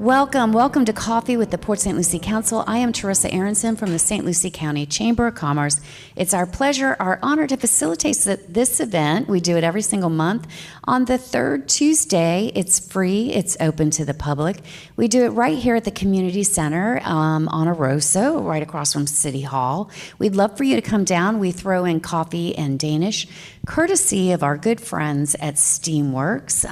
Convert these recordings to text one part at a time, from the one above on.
Welcome to Coffee with the Port St. Lucie Council. I am Teresa Aronson from the St. Lucie County Chamber of Commerce. It's our pleasure, our honor to facilitate this event. We do it every single month. On the third Tuesday, it's free, it's open to the public. We do it right here at the Community Center on Aroso, right across from City Hall. We'd love for you to come down. We throw in coffee and Danish, courtesy of our good friends at Steamworks.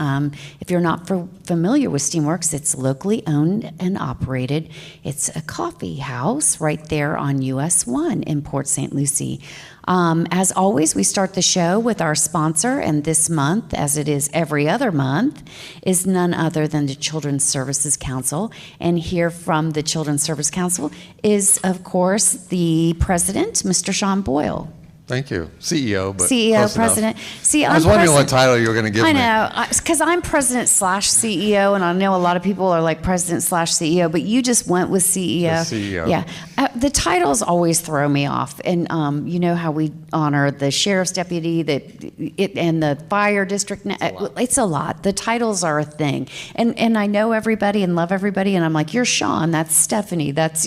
If you're not familiar with Steamworks, it's locally owned and operated. It's a coffee house right there on US 1 in Port St. Lucie. As always, we start the show with our sponsor, and this month, as it is every other month, is none other than the Children's Services Council. And here from the Children's Service Council is, of course, the president, Mr. Sean Boyle. Thank you. CEO, but CEO, president. See, I was wondering what title you were going to give me. I know, because I'm president/CEO, and I know a lot of people are like president/CEO, but you just went with CEO. The CEO. Yeah. The titles always throw me off, and you know how we honor the sheriff's deputy, and the fire district. It's a lot. The titles are a thing, and I know everybody and love everybody, and I'm like, you're Sean, that's Stephanie, that's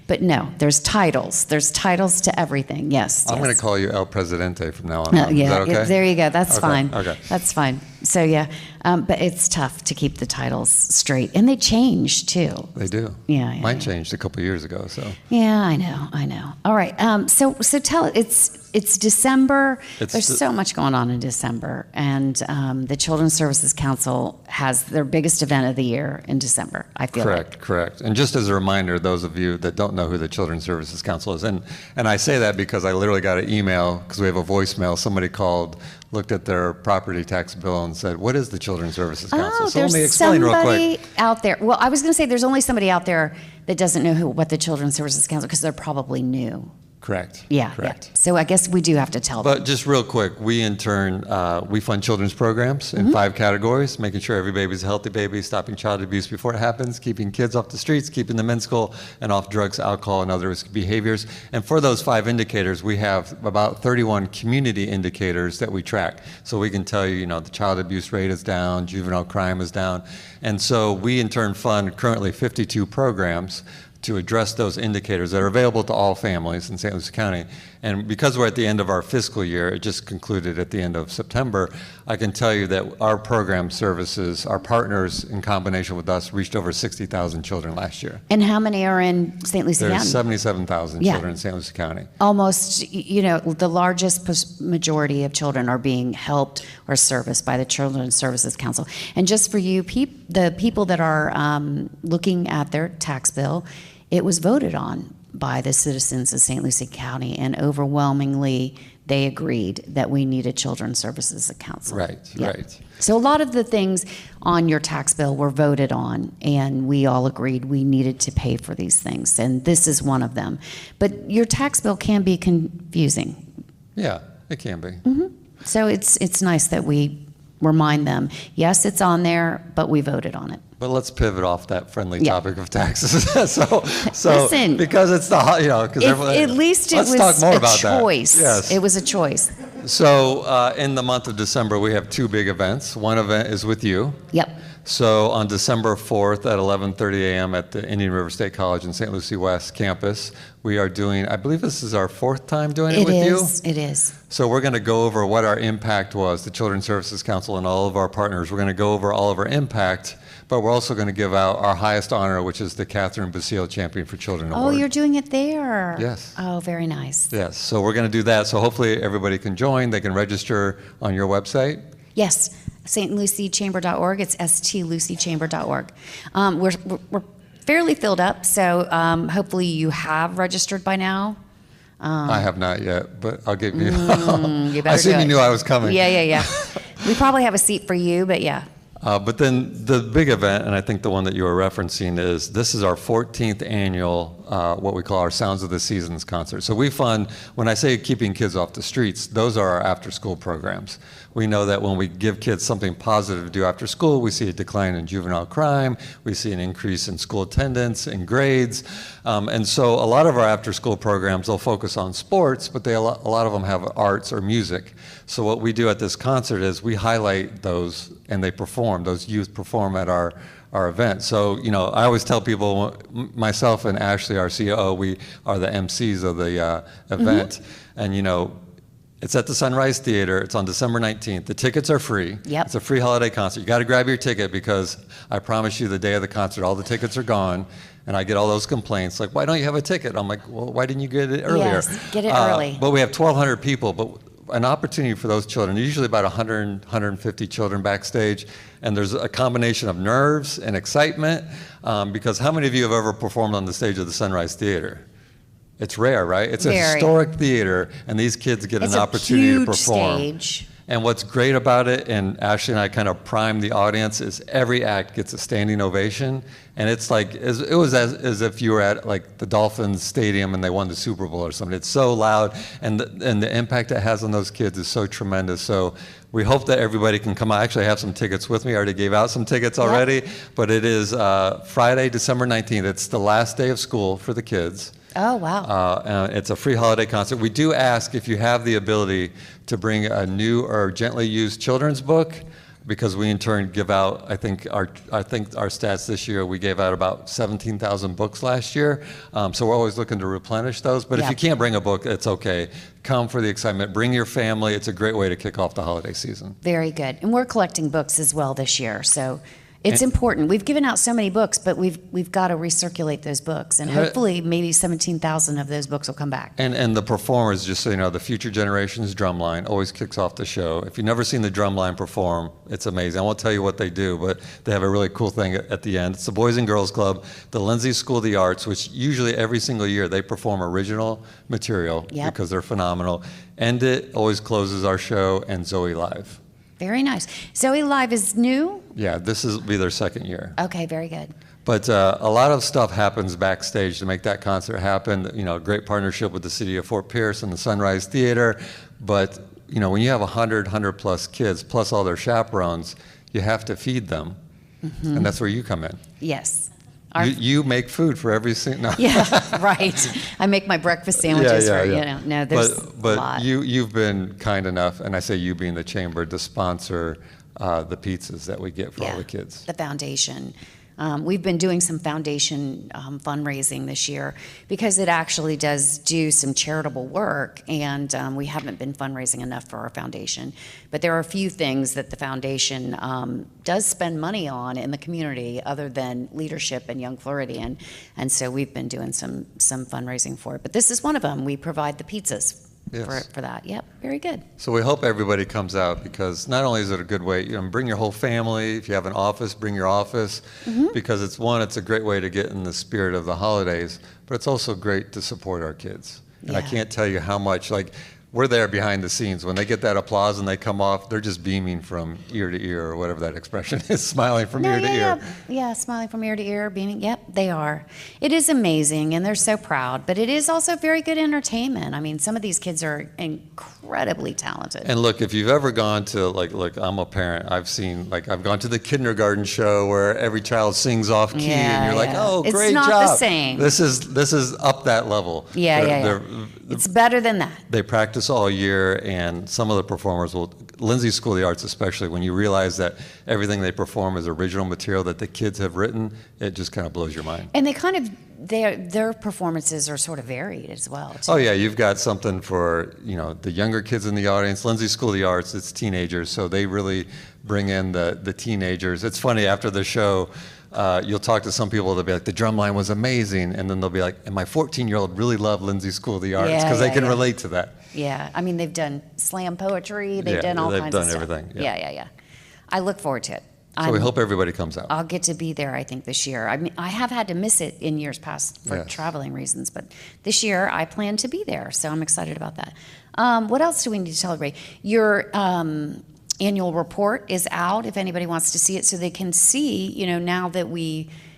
but no, there's titles. There's titles to everything. Yes. I'm going to call you El Presidente from now on. Yeah, Is that okay? There you go. That's fine. Okay. That's fine. So yeah, but it's tough to keep the titles straight, and they change too. They do. Yeah. Mine changed a couple of years ago. So. Yeah, I know. All right. So tell it's December. There's so much going on in December, and the Children's Services Council has their biggest event of the year in December. I feel Correct. And just as a reminder, those of you that don't know who the Children's Services Council is, and I say that because I literally got an email because we have a voicemail. Somebody called, looked at their property tax bill and said, what is the Children's Services Council? So let me explain real quick. Out there. Well, I was going to say there's only somebody out there that doesn't know what the Children's Services Council, because they're probably new. Correct. Yeah. So I guess we do have to tell them. But just real quick, we in turn, we fund children's programs in 5 categories: making sure every baby's a healthy baby, stopping child abuse before it happens, keeping kids off the streets, keeping them in school, and off drugs, alcohol, and other risk behaviors. And for those 5 indicators, we have about 31 community indicators that we track. So we can tell you, the child abuse rate is down, juvenile crime is down. And so we in turn fund currently 52 programs to address those indicators that are available to all families in St. Lucie County. And because we're at the end of our fiscal year, it just concluded at the end of September, I can tell you that our program services, our partners in combination with us, reached over 60,000 children last year. And how many are in St. Lucie County? There's 77,000 children in St. Lucie County. Almost, the largest majority of children are being helped or serviced by the Children's Services Council. And just for you, the people that are looking at their tax bill, it was voted on by the citizens of St. Lucie County, and overwhelmingly they agreed that we need a Children's Services Council. Right. So a lot of the things on your tax bill were voted on, and we all agreed we needed to pay for these things, and this is one of them. But your tax bill can be confusing. Yeah, it can be. So it's nice that we remind them, yes, it's on there, but we voted on it. But let's pivot off that friendly topic of taxes. so Listen, because it's at least it was a choice. Yes. It was a choice. So in the month of December, we have 2 big events. One event is with you. Yep. So on December 4th at 11:30 a.m. at the Indian River State College in St. Lucie West campus, we are doing, I believe this is our 4th time doing it with you. It is. So we're going to go over what our impact was, the Children's Services Council and all of our partners. We're going to go over all of our impact, but we're also going to give out our highest honor, which is the Catherine Basile Champion for Children Award. Oh, you're doing it there. Yes. Oh, very nice. Yes. So we're going to do that. So hopefully everybody can join. They can register on your website. Yes. stluciechamber.org. It's stluciechamber.org. We're fairly filled up, so hopefully you have registered by now. I have not yet, but I'll give you. You better I assume you knew I was coming. Yeah. We probably have a seat for you, but yeah. But then the big event, and I think the one that you were referencing, this is our 14th annual, what we call our Sounds of the Seasons concert. So we fund, when I say keeping kids off the streets, those are our after-school programs. We know that when we give kids something positive to do after school, we see a decline in juvenile crime, we see an increase in school attendance and grades. And so a lot of our after-school programs, they'll focus on sports, but a lot of them have arts or music. So what we do at this concert is we highlight those, and they perform, those youth perform at our our event. So, you know, I always tell people, myself and Ashley, our COO, we are the MCs of the event. And, you know, it's at the Sunrise Theater. It's on December 19th. The tickets are free. Yep. It's a free holiday concert. You got to grab your ticket because I promise you the day of the concert, all the tickets are gone. And I get all those complaints like, why don't you have a ticket? I'm like, well, why didn't you get it earlier? Yes, get it early. But we have 1,200 people, but an opportunity for those children. Usually about 100, 150 children backstage. And there's a combination of nerves and excitement because how many of you have ever performed on the stage of the Sunrise Theater? It's rare, right? It's a historic theater, and these kids get an opportunity to perform. Stage. And what's great about it, and Ashley and I kind of prime the audience, is every act gets a standing ovation. And it's like, it was as if you were at like the Dolphins stadium and they won the Super Bowl or something. It's so loud, and the impact it has on those kids is so tremendous. So we hope that everybody can come out. Actually, I have some tickets with me. I already gave out some tickets already. But it is Friday, December 19th. It's the last day of school for the kids. Oh, wow. It's a free holiday concert. We do ask if you have the ability to bring a new or gently used children's book, because we in turn give out, I think our stats this year, we gave out about 17,000 books last year. So we're always looking to replenish those. But if you can't bring a book, it's okay. Come for the excitement. Bring your family. It's a great way to kick off the holiday season. Very good. And we're collecting books as well this year. So it's important. We've given out so many books, but we've got to recirculate those books, and hopefully maybe 17,000 of those books will come back. And the performers, just so you know, the Future Generations Drumline always kicks off the show. If you've never seen the Drumline perform, it's amazing. I won't tell you what they do, but they have a really cool thing at the end. It's the Boys and Girls Club, the Lindsay School of the Arts, which usually every single year they perform original material because they're phenomenal. End It always closes our show, and Zoe Live. Very nice. Zoe Live is new? Yeah, this will be their second year. Okay, very good. But a lot of stuff happens backstage to make that concert happen. You know, great partnership with the city of Fort Pierce and the Sunrise Theater. But, you know, when you have 100 plus kids, plus all their chaperones, you have to feed them. And that's where you come in. Yes. You make food for every single. No. Yeah, right. I make my breakfast sandwiches for, you know, no, there's a lot. But you've been kind enough, and I say you being the chamber, to sponsor the pizzas that we get for all the kids. The foundation. We've been doing some foundation fundraising this year because it actually does do some charitable work, and we haven't been fundraising enough for our foundation. But there are a few things that the foundation does spend money on in the community other than leadership and Young Floridian, and so we've been doing some fundraising for it. But this is one of them. We provide the pizzas. For that. Yep, very good. So we hope everybody comes out, because not only is it a good way, you know, bring your whole family. If you have an office, bring your office, because it's a great way to get in the spirit of the holidays, but it's also great to support our kids. And I can't tell you how much, like, we're there behind the scenes. When they get that applause and they come off, they're just beaming from ear to ear, or whatever that expression is, smiling from ear to ear. Yeah, smiling from ear to ear, beaming. Yep, they are. It is amazing, and they're so proud. But it is also very good entertainment. I mean, some of these kids are incredibly talented. And look, if you've ever gone to, look, I'm a parent. I've gone to the kindergarten show where every child sings off key, and you're like, oh, great job. It's not the same. This is up that level. It's better than that. They practice all year, and some of the performers Lindsay School of the Arts especially, when you realize that everything they perform is original material that the kids have written, it just kind of blows your mind. And their performances are sort of varied as well, too. Oh yeah, you've got something for, you know, the younger kids in the audience. Lindsay School of the Arts, it's teenagers, so they really bring in the teenagers. It's funny, after the show, you'll talk to some people, they'll be like, the drumline was amazing, and then they'll be like, and my 14-year-old really loved Lindsay School of the Arts, because they can relate to that. Yeah, I mean, they've done slam poetry, they've done all kinds of stuff. They've done everything. Yeah. I look forward to it. So we hope everybody comes out. I'll get to be there, I think, this year. I mean, I have had to miss it in years past for traveling reasons, but this year I plan to be there, so I'm excited about that. What else do we need to celebrate? Your annual report is out if anybody wants to see it, so they can see, you know, now that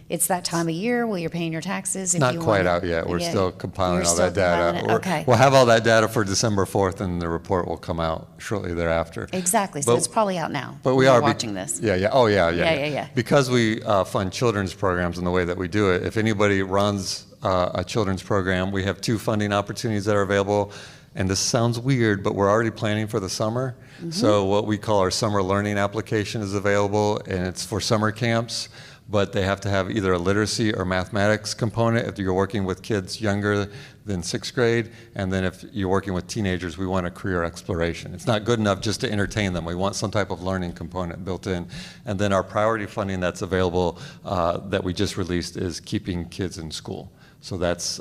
it's that time of year where you're paying your taxes. Not quite out yet. We're still compiling all that data. Okay. We'll have all that data for December 4th, and the report will come out shortly thereafter. Exactly. So it's probably out now. But we are watching this. Yeah. Oh, yeah. Because we fund children's programs in the way that we do it, if anybody runs a children's program, we have 2 funding opportunities that are available. And this sounds weird, but we're already planning for the summer. So what we call our summer learning application is available, and it's for summer camps. but they have to have either a literacy or mathematics component if you're working with kids younger than 6th grade. And then if you're working with teenagers, we want a career exploration. It's not good enough just to entertain them. We want some type of learning component built in. And then our priority funding that's available that we just released is keeping kids in school. So that's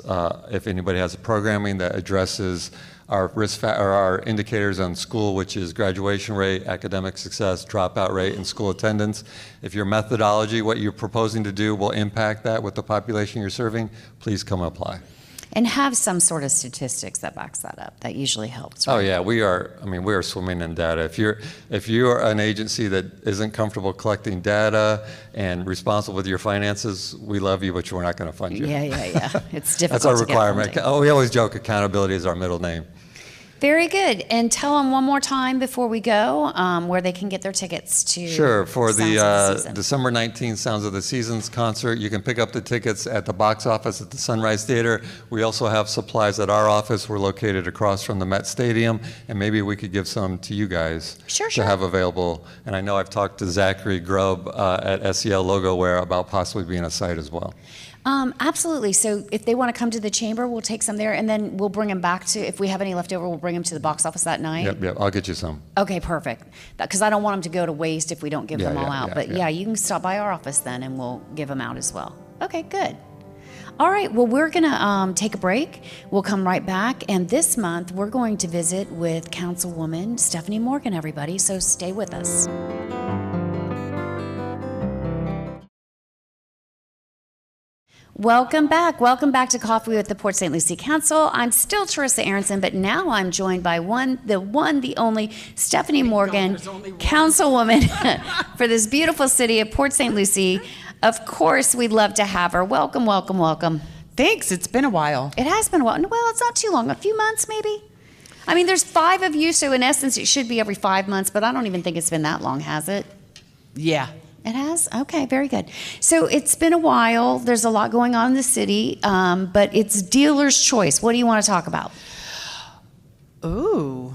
if anybody has a programming that addresses our or our indicators on school, which is graduation rate, academic success, dropout rate, and school attendance. If your methodology, what you're proposing to do, will impact that with the population you're serving, please come apply. And have some sort of statistics that backs that up. That usually helps. Right? Oh yeah, we are swimming in data. If you're an agency that isn't comfortable collecting data and responsible with your finances, we love you, but we're not going to fund you. Yeah. It's difficult. That's our to get requirement. funding. We always joke accountability is our middle name. Very good. And tell them one more time before we go where they can get their tickets to Sure. For Sounds of the Season. December 19th Sounds of the Seasons concert, you can pick up the tickets at the box office at the Sunrise Theater. We also have supplies at our office. We're located across from the Met Stadium, and maybe we could give some to you guys Sure. to have available. And I know I've talked to Zachary Grubb at SEL Logo Wear about possibly being a site as well. Absolutely. So if they want to come to the chamber, we'll take some there, and then we'll bring them back to, if we have any left over, we'll bring them to the box office that night. Yep, I'll get you some. Okay, perfect. Because I don't want them to go to waste if we don't give them all out. But yeah. you can stop by our office then, and we'll give them out as well. Okay, good. All right, well, we're going to take a break. We'll come right back. And this month, we're going to visit with Councilwoman Stephanie Morgan, everybody. So stay with us. Welcome back. Welcome back to Coffee with the Port St. Lucie Council. I'm still Teresa Aronson, but now I'm joined by the only Stephanie Morgan, Councilwoman for this beautiful city of Port St. Lucie. Of course, we'd love to have her. Welcome, welcome, welcome. Thanks. It's been a while. It has been a while. Well, it's not too long. A few months, maybe? I mean, there's 5 of you, so in essence, it should be every 5 months, but I don't even think it's been that long, has it? Yeah. It has? Okay, very good. So it's been a while. There's a lot going on in the city, but it's dealer's choice. What do you want to talk about? Ooh.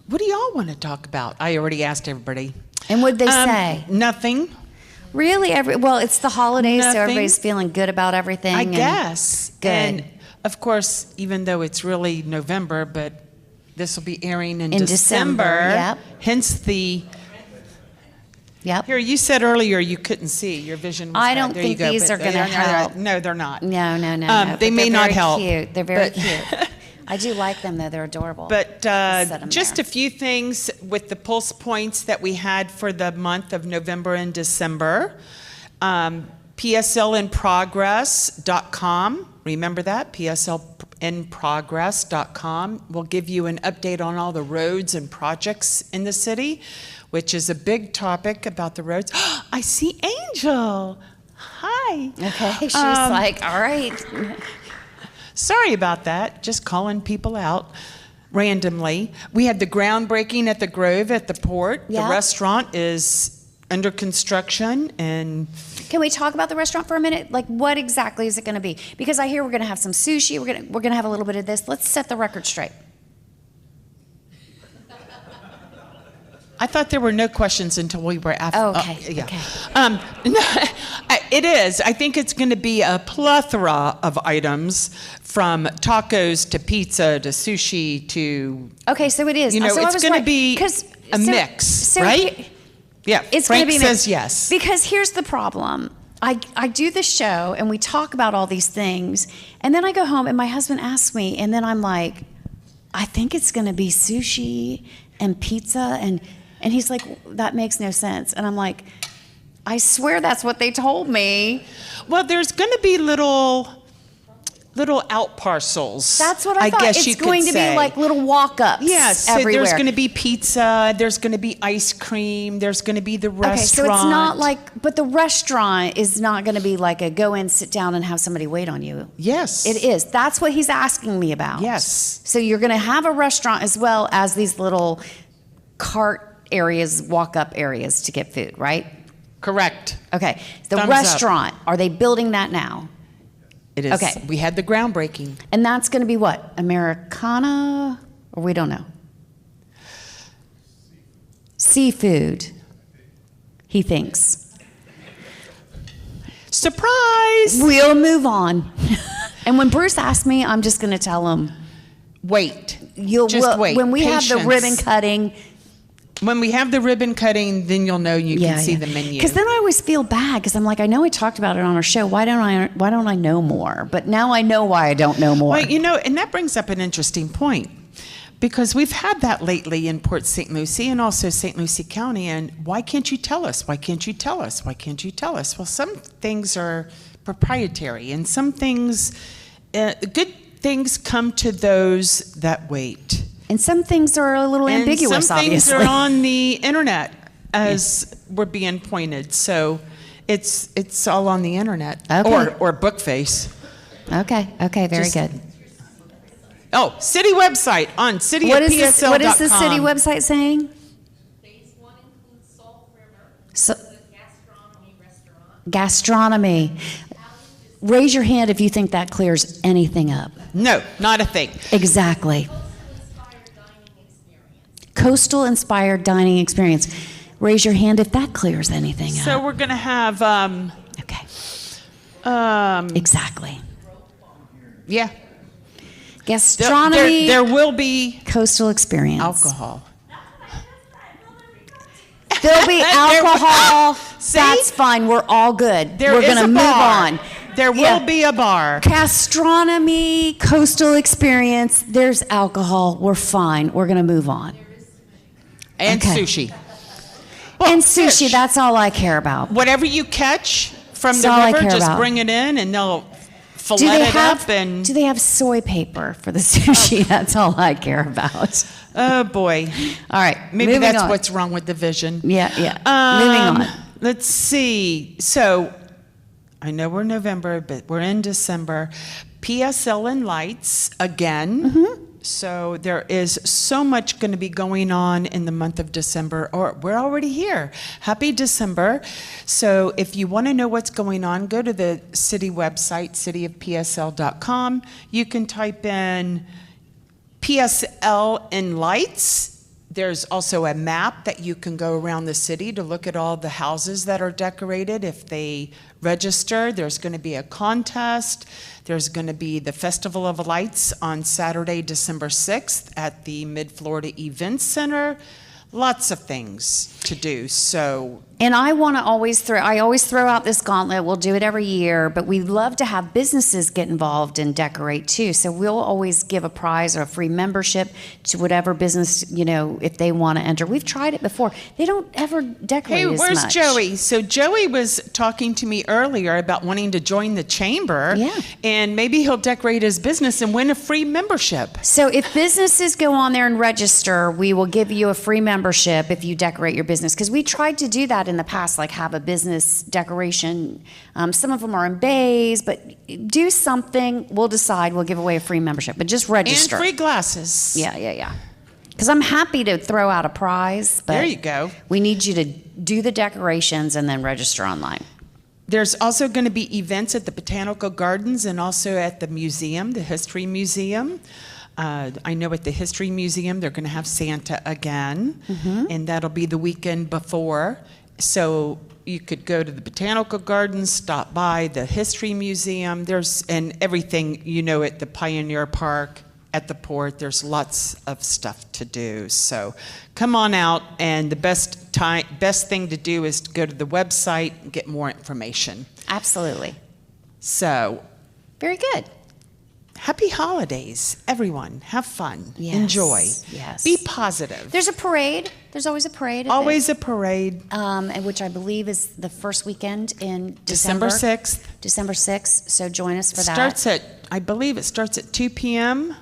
What do y'all want to talk about? I already asked everybody. And what'd they say? Nothing. Really? Well, it's the holidays, so Nothing. everybody's feeling good about everything. I and- guess. Good. And of course, even though it's really November, but this will be airing in December, yep. Hence the... Yep. Here, you said earlier you couldn't see. Your vision was I bad. don't There think you go. these But are gonna they're- help. No, they're not. No. They But may they're not very help. Cute. They're very but- cute. I do like them, though. They're adorable. But Just set 'em just there. a few things with the pulse points that we had for the month of November and December. PSLinprogress.com. Remember that? PSLinprogress.com will give you an update on all the roads and projects in the city, which is a big topic about the roads. I see Angel. Hi. Okay, she's like, all right. Sorry about that. Just calling people out randomly. We had the groundbreaking at the Grove at the port. Yeah. The restaurant is under construction, and Can we talk about the restaurant for a minute? Like, what exactly is it going to be? Because I hear we're going to have some sushi. We're going to have a little bit of this. Let's set the record straight. I thought there were no questions until we were after. Oh, okay, yeah. okay. No, it is. I think it's going to be a plethora of items, from tacos to pizza to sushi to. Okay, so it is. You know, so I it's was gonna right, be 'cause- a mix, right? Yeah. It's Frank going to be says mixed. yes. Because here's the problem. I do the show and we talk about all these things, and then I go home and my husband asks me, and then I'm like, I think it's going to be sushi and pizza, and he's like, that makes no sense. And I'm like, I swear that's what they told me. Well, there's going to be little out parcels. That's what I thought. guess It's you could going to say. be like little walk-ups Yes, so everywhere. there's going to be pizza, there's going to be ice cream, there's going to be the restaurant. Okay, so it's not like, but the restaurant is not going to be like a go in, sit down, and have somebody wait on you. Yes. It is. That's what he's asking me about. Yes. So you're going to have a restaurant as well as these little cart areas, walk-up areas to get food, right? Correct. Okay. The Thumbs up. restaurant, are they building that now? It is. Okay. We had the groundbreaking. And that's going to be what? Americana? Or we don't know. Seafood, he thinks. Surprise! We'll move on. And when Bruce asks me, I'm just going to tell him, Wait. wait. When we have the Patience. ribbon cutting, When we have the ribbon cutting, then you'll know you can see the menu. Because then I always feel bad because I'm like, I know we talked about it on our show. Why don't I know more? But now I know why I don't know more. Well, and that brings up an interesting point. Because we've had that lately in Port St. Lucie and also St. Lucie County. And why can't you tell us? Why can't you tell us? Why can't you tell us? Well, some things are proprietary, and some things, good things come to those that wait. And some things are a little ambiguous, and some things obviously. are on the internet, as we're being pointed. So it's all on the internet. Okay. Or Bookface. Okay, very good. Oh, city website on cityofpsl.com. What is the city website saying? Phase 1 includes Salt River, So, a gastronomy restaurant. gastronomy. Raise your hand if you think that clears anything up. No, not a thing. Exactly. Inspired dining experience. Coastal inspired dining experience. Raise your hand if that clears anything So up. we're going to have, Okay, um, exactly. yeah. Gastronomy, There will be coastal experience. alcohol. There'll be alcohol. See? That's fine. We're all good. There We're is gonna a move bar. on. There Yeah. will be a bar. Gastronomy, coastal experience. There's alcohol. We're fine. We're gonna move on. And Okay. sushi. Well, And sushi. fish. That's all I care about. Whatever you catch from That's the all I river, care just about. bring it in and they'll Do fillet they it have? up and Do they have soy paper for the sushi? That's all I care about. oh boy. All right. Maybe moving that's on. what's wrong with the vision. Yeah. Moving on. Let's see. So I know we're November, but we're in December. PSL and lights again. Mm-hmm. So there is so much going to be going on in the month of December, or we're already here. Happy December. So if you want to know what's going on, go to the city website, cityofpsl.com. You can type in PSL and lights. There's also a map that you can go around the city to look at all the houses that are decorated. If they register, there's going to be a contest. There's going to be the Festival of Lights on Saturday, December 6th at the Mid-Florida Events Center. Lots of things to do. So And I always throw out this gauntlet. We'll do it every year, but we love to have businesses get involved and decorate too. So we'll always give a prize or a free membership to whatever business, if they want to enter. We've tried it before. They don't ever decorate hey, as where's much. Joey? So Joey was talking to me earlier about wanting to join the chamber. Yeah. And maybe he'll decorate his business and win a free membership. So if businesses go on there and register, we will give you a free membership if you decorate your business. Because we tried to do that in the past, like have a business decoration. Some of them are in bays, but do something. We'll decide. We'll give away a free membership, but just register. And free glasses. Yeah. Because I'm happy to throw out a prize, but There you go. we need you to do the decorations and then register online. There's also going to be events at the Botanical Gardens and also at the museum, the History Museum. I know at the History Museum they're going to have Santa again, and that'll be the weekend before. So you could go to the Botanical Gardens, stop by the History Museum. And everything, at the Pioneer Park, at the port. There's lots of stuff to do. So come on out, and the best thing to do is to go to the website and get more information. Absolutely. So Very good. happy holidays, everyone. Have fun. Yes, Enjoy. yes. Be positive. There's a parade. There's always a parade. Always a parade. And which I believe is the first weekend in December December. 6th. December 6th. So join us for that. I believe it starts at 2 p.m.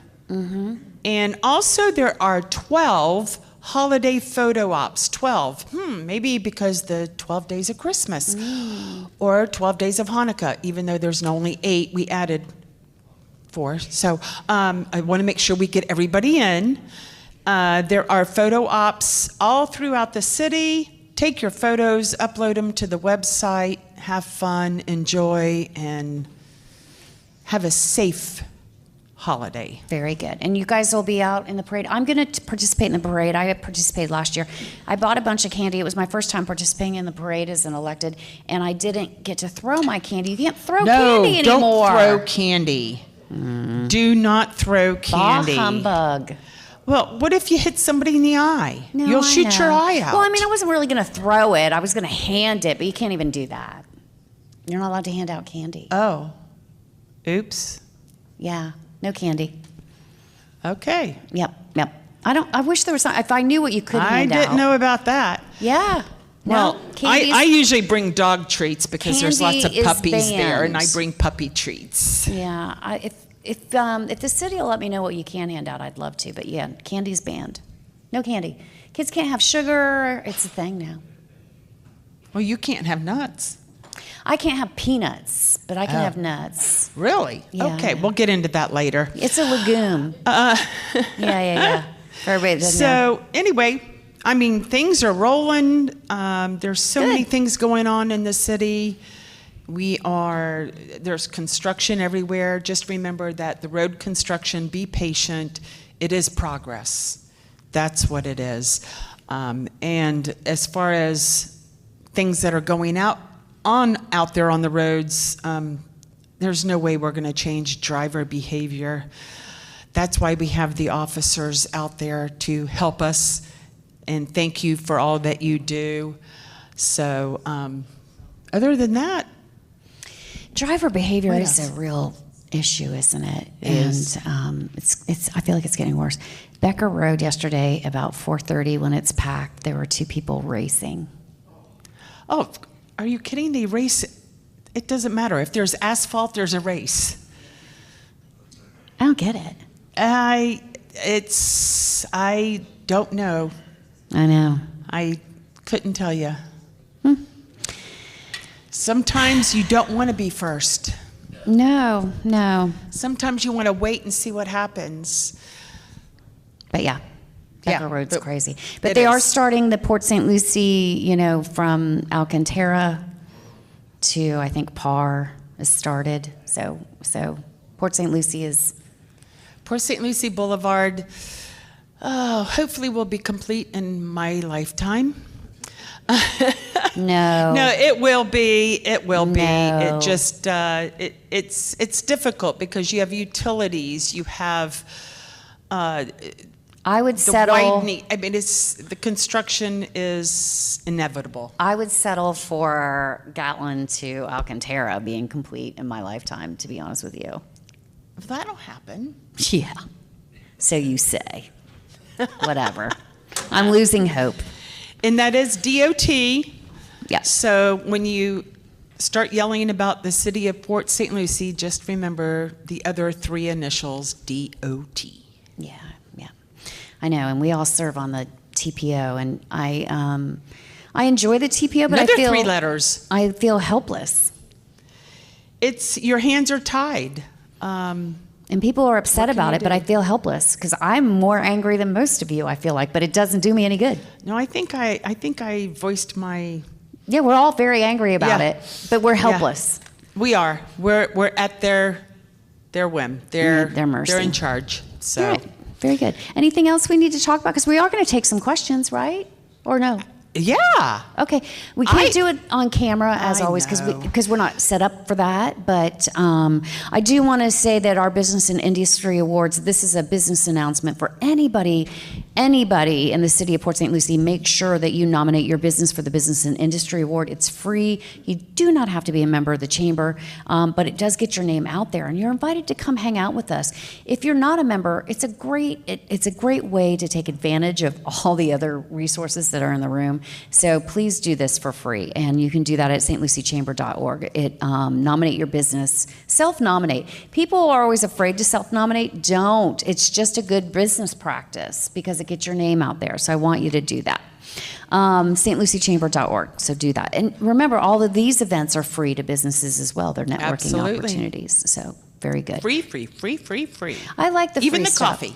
And also there are 12 holiday photo ops. 12. Maybe because the 12 days of Christmas or 12 days of Hanukkah, even though there's only 8, we added 4. So I want to make sure we get everybody in. There are photo ops all throughout the city. Take your photos, upload them to the website, have fun, enjoy, and have a safe holiday. Very good. And you guys will be out in the parade. I'm going to participate in the parade. I participated last year. I bought a bunch of candy. It was my first time participating in the parade as an elected, and I didn't get to throw my candy. You can't throw candy anymore. Don't throw candy. Do not throw candy. Bah humbug. Well, what if you hit somebody in the eye? No, You'll I shoot know. your eye out. Well, I mean, I wasn't really going to throw it. I was going to hand it, but you can't even do that. You're not allowed to hand out candy. Oh. Oops. Yeah, no candy. Okay. Yep. I wish there was some, if I knew what you could hand out. I didn't know about that. Yeah. Well, No, candy's- I usually bring dog treats because there's lots of Candy is puppies there, and I banned. bring puppy treats. Yeah, if the city will let me know what you can hand out, I'd love to. But yeah, candy's banned. No candy. Kids can't have sugar. It's a thing now. Well, you can't have nuts. I can't have peanuts, but I can Oh. have nuts. Really? Yeah. Okay, we'll get into that later. It's a legume. Yeah. For everybody that doesn't know. So anyway, I mean, things are rolling. There's so many Good. things going on in the city. There's construction everywhere. Just remember that the road construction, be patient. It is progress. That's what it is. And as far as things that are going out there on the roads, there's no way we're going to change driver behavior. That's why we have the officers out there to help us, and thank you for all that you do. So other than that, Driver behavior What is else? a real issue, isn't it? It is. And it's. I feel like it's getting worse. Becker Road yesterday, about 4:30, when it's packed, there were two people racing. oh, are you kidding? They race. It doesn't matter. If there's asphalt, there's a race. I don't get it. I don't know. I know. I couldn't tell you. Sometimes you don't want to be first. No. Sometimes you want to wait and see what happens. But yeah, Becker Yeah, Road's but crazy. But it they are is. starting the Port St. Lucie, from Alcantara to, I think, Parr is started. So Port St. Lucie is, Port St. Lucie Boulevard, hopefully will be complete in my lifetime. no. No, it will be. It will be. No. It just it's difficult because you have utilities. You have I would the settle. widening. I mean, the construction is inevitable. I would settle for Gatlin to Alcantara being complete in my lifetime, to be honest with you. If that'll happen, Yeah. So you say. Whatever. I'm losing hope. and that is DOT. Yes. So when you start yelling about the city of Port St. Lucie, just remember the other three initials, DOT. Yeah. I know, and we all serve on the TPO, and I enjoy the TPO, but Another I feel 3 letters. I feel helpless, It's your hands are tied. and people are upset What can about you it. But do? I feel helpless because I'm more angry than most of you. I feel like, but it doesn't do me any good. No, I think I voiced my. Yeah, we're all very angry about Yeah. it, but we're helpless. We are. We're at their whim. Their mercy. They're in charge. So. All right. Very good. Anything else we need to talk about? Because we are going to take some questions, right? Or no? Yeah. Okay, we can't I- do it on camera as I always know. because we're not set up for that. But I do want to say that our Business and Industry Awards. This is a business announcement for anybody in the city of Port St. Lucie. Make sure that you nominate your business for the Business and Industry Award. It's free. You do not have to be a member of the chamber, but it does get your name out there, and you're invited to come hang out with us. If you're not a member, it's a great way to take advantage of all the other resources that are in the room. So please do this for free, and you can do that at stluciechamber.org. Nominate your business, self-nominate. People are always afraid to self-nominate. Don't. It's just a good business practice because it gets your name out there. So I want you to do that. stluciechamber.org. So do that. And remember, all of these events are free to businesses as well. They're networking Absolutely. opportunities. So very good. Free. I like the Even free the stuff. coffee.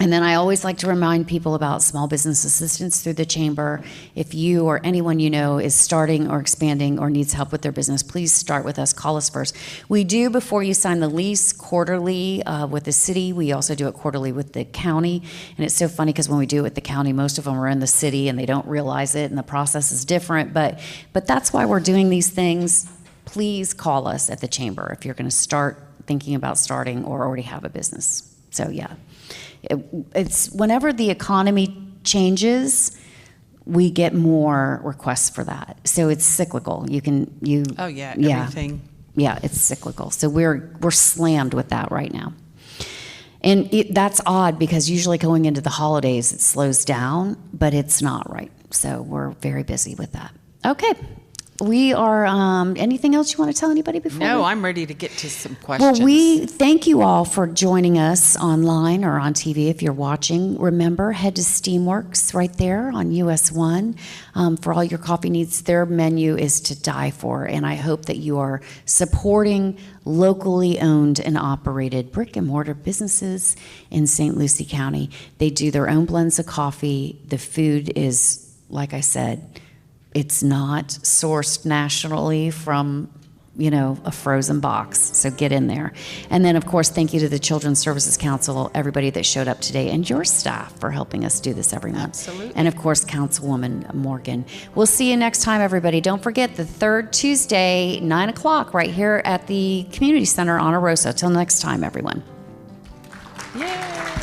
And then I always like to remind people about small business assistance through the chamber. If you or anyone you know is starting or expanding or needs help with their business, please start with us. Call us first. We do, before you sign the lease, quarterly with the city. We also do it quarterly with the county. And it's so funny because when we do it with the county, most of them are in the city and they don't realize it, and the process is different. But that's why we're doing these things. Please call us at the chamber if you're going to start thinking about starting or already have a business. So yeah. It's whenever the economy changes, we get more requests for that. So it's cyclical. Oh yeah, everything. Yeah, it's cyclical. So we're slammed with that right now. And that's odd because usually going into the holidays it slows down, but it's not right. So we're very busy with that. Okay. We are, anything else you want to tell anybody before? No, I'm ready to get to some questions. Well, we thank you all for joining us online or on TV if you're watching. Remember, head to Steamworks right there on US 1 for all your coffee needs. Their menu is to die for, and I hope that you are supporting locally owned and operated brick and mortar businesses in St. Lucie County. They do their own blends of coffee. The food is, like I said, it's not sourced nationally from, a frozen box. So get in there. And then, of course, thank you to the Children's Services Council, everybody that showed up today, and your staff for helping us do this every month. Absolutely. And, of course, Councilwoman Morgan. We'll see you next time, everybody. Don't forget the third Tuesday, 9 o'clock, right here at the Community Center on Onerosa. Till next time, everyone. Yay!